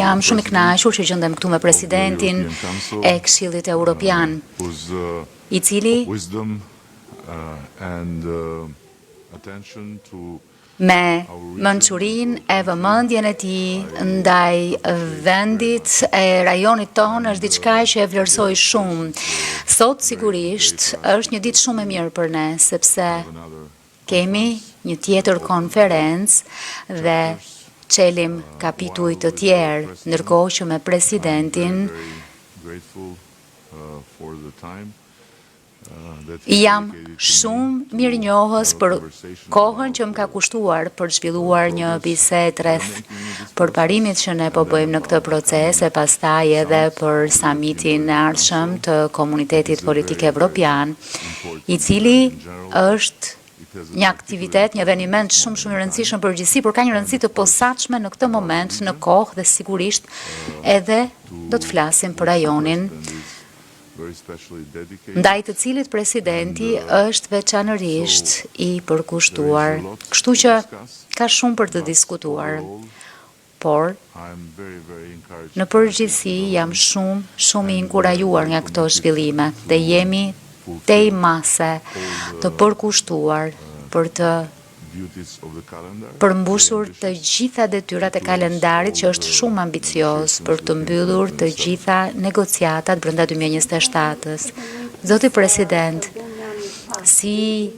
jam shumë i kënaqur që gjendem këtu me presidentin e Këshillit Evropian, I cili me mençurinë e vëmendjen e tij ndaj vendit e rajonit tonë është diçka që e vlerësoj shumë. Sot sigurisht është një ditë shumë e mirë për ne, sepse kemi një tjetër konferencë dhe çelim kapituj të tjerë, ndërkohë që me presidentin jam shumë mirënjohës për kohën që më ka kushtuar për zhvilluar një bisedë rreth përparimit që ne po bëjmë në këtë proces e pastaj edhe për summitin e ardhshëm të Komunitetit Politik Evropian, I cili është një aktivitet, një eveniment shumë i rëndësishëm për përgjithësi, por ka një rëndësi të posaçme në këtë moment, në kohë dhe sigurisht edhe do të flasim për rajonin ndaj të cilit presidenti është veçanërisht I përkushtuar. Kështu që ka shumë për të diskutuar, por në përgjithësi jam shumë I inkurajuar nga këto zhvillime dhe jemi tej mase të përkushtuar për të përmbushur të gjitha detyrat e kalendarit që është shumë ambicioz për të mbyllur të gjitha negociatat brenda 2027-s. Zoti President, si